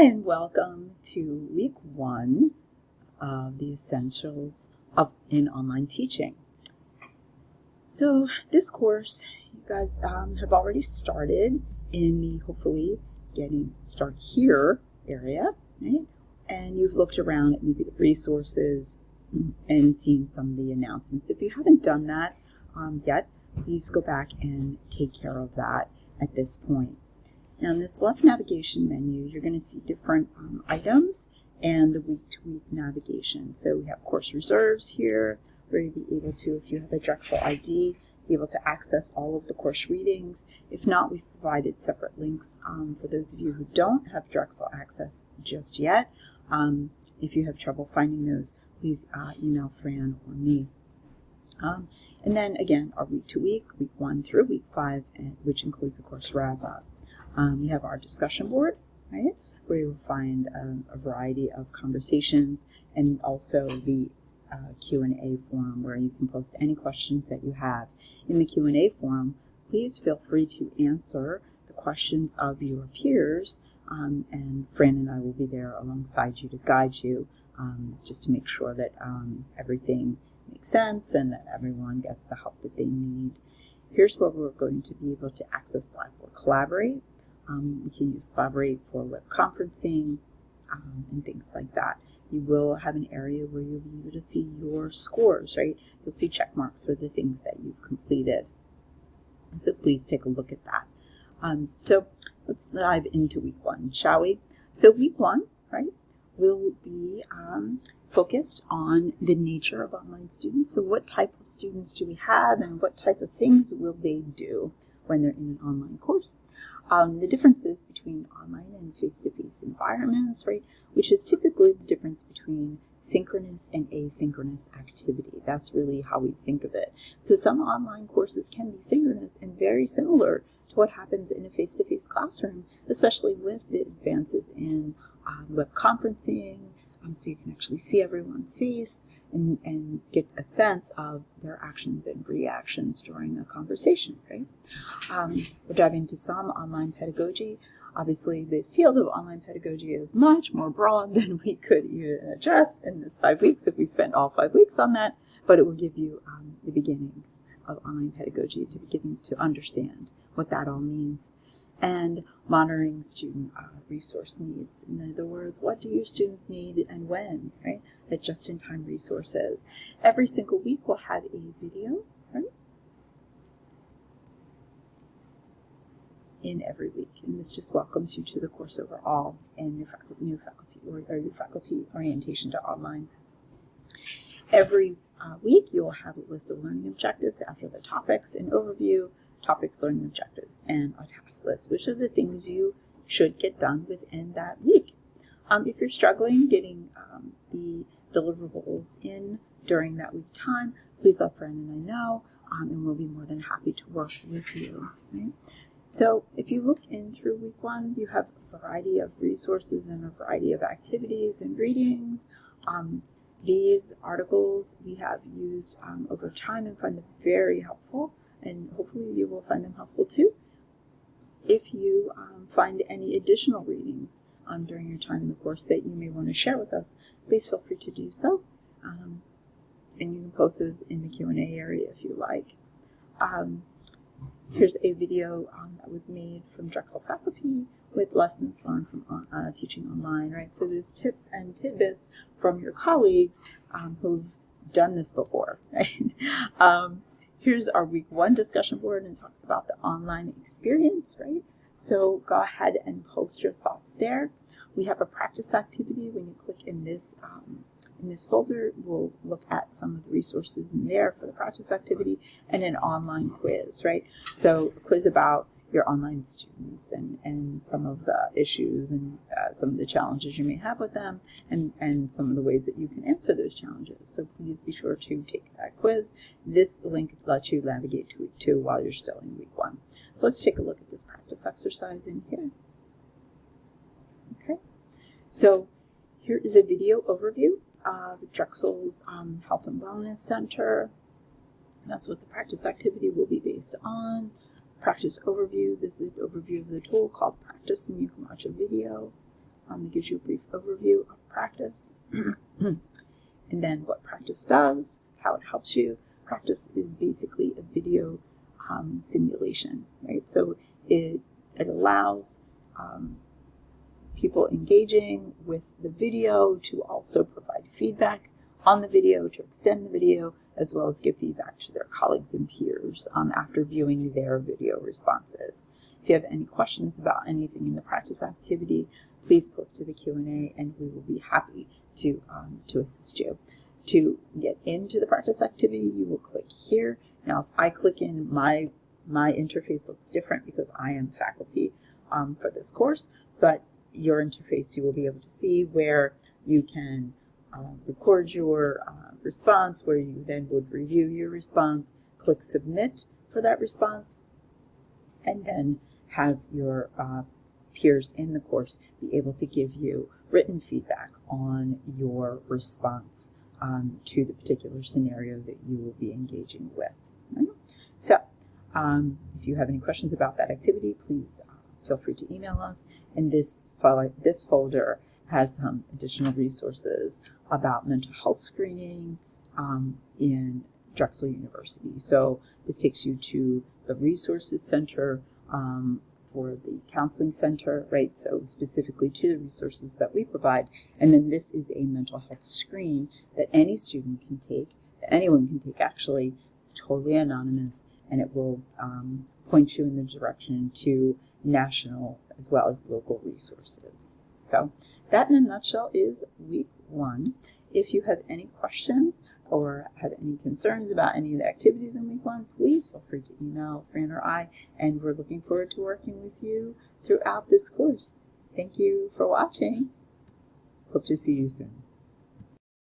Hi and welcome to week 1 of the Essentials in Online Teaching. So this course, you guys have already started in the hopefully getting start here area, right? And you've looked around at maybe the resources and seen some of the announcements. If you haven't done that yet, please go back and take care of that at this point. Now in this left navigation menu, you're going to see different items and the week-to-week navigation. So we have course reserves here, where you'll be able to, if you have a Drexel ID, be able to access all of the course readings. If not, we've provided separate links for those of you who don't have Drexel access just yet. If you have trouble finding those, please email Fran or me. And then again, our week-to-week, week 1 through week 5, which includes a course wrap-up. We have our discussion board, right, where you'll find a variety of conversations, and also the Q&A forum where you can post any questions that you have. In the Q&A forum, please feel free to answer the questions of your peers, and Fran and I will be there alongside you to guide you, just to make sure that everything makes sense and that everyone gets the help that they need. Here's where we're going to be able to access Blackboard Collaborate. We can use Collaborate for web conferencing and things like that. You will have an area where you'll be able to see your scores, right? You'll see check marks for the things that you've completed. So please take a look at that. So let's dive into week 1, shall we? So week 1, right, will be focused on the nature of online students. So what type of students do we have, and what type of things will they do when they're in an online course? The differences between online and face-to-face environments, right, which is typically the difference between synchronous and asynchronous activity. That's really how we think of it. Because some online courses can be synchronous and very similar to what happens in a face-to-face classroom, especially with the advances in web conferencing, so you can actually see everyone's face and get a sense of their actions and reactions during a conversation, right? We're diving into some online pedagogy. Obviously, the field of online pedagogy is much more broad than we could even address in this 5 weeks if we spent all 5 weeks on that, but it will give you the beginnings of online pedagogy to begin to understand what that all means. And monitoring student resource needs. In other words, what do your students need and when, right? That just-in-time resources. Every single week we'll have a video, right? In every week. And this just welcomes you to the course overall and your new faculty or your faculty orientation to online. Every week you will have a list of learning objectives after the topics, an overview, topics, learning objectives, and a task list, which are the things you should get done within that week. If you're struggling getting the deliverables in during that week time, please let Fran and I know, and we'll be more than happy to work with you. Right? So if you look in through week 1, you have a variety of resources and a variety of activities and readings. These articles we have used over time and find them very helpful, and hopefully you will find them helpful too. If you find any additional readings during your time in the course that you may want to share with us, please feel free to do so. And you can post those in the Q&A area if you like. Here's a video that was made from Drexel faculty with lessons learned from teaching online, right? So there's tips and tidbits from your colleagues who've done this before, right? Here's our week 1 discussion board, and it talks about the online experience, right? So go ahead and post your thoughts there. We have a practice activity. When you click in this folder, we'll look at some of the resources in there for the practice activity, and an online quiz, right? So a quiz about your online students and some of the issues and some of the challenges you may have with them, and some of the ways that you can answer those challenges. So please be sure to take that quiz. This link lets you navigate to week 2 while you're still in week 1. So let's take a look at this practice exercise in here. Okay, so here is a video overview of Drexel's Health and Wellness Center. That's what the practice activity will be based on. Practice overview. This is an overview of the tool called Practice, and you can watch a video. It gives you a brief overview of practice and then what practice does, how it helps you. Practice is basically a video simulation, right? So it allows people engaging with the video to also provide feedback on the video, to extend the video, as well as give feedback to their colleagues and peers after viewing their video responses. If you have any questions about anything in the practice activity, please post to the Q&A and we will be happy to assist you. To get into the practice activity, you will click here. Now, if I click in, my interface looks different because I am faculty for this course, but your interface you will be able to see where you can record your response, where you then would review your response, click submit for that response, and then have your peers in the course be able to give you written feedback on your response to the particular scenario that you will be engaging with. Right? So if you have any questions about that activity, please feel free to email us. And this folder has some additional resources about mental health screening in Drexel University. So this takes you to the Resources Center for the Counseling Center, right? So specifically to the resources that we provide. And then this is a mental health screen that any student can take, that anyone can take actually. It's totally anonymous, and it will point you in the direction to national as well as local resources. So that in a nutshell is week 1. If you have any questions or have any concerns about any of the activities in week 1, please feel free to email Fran or I, and we're looking forward to working with you throughout this course. Thank you for watching. Hope to see you soon.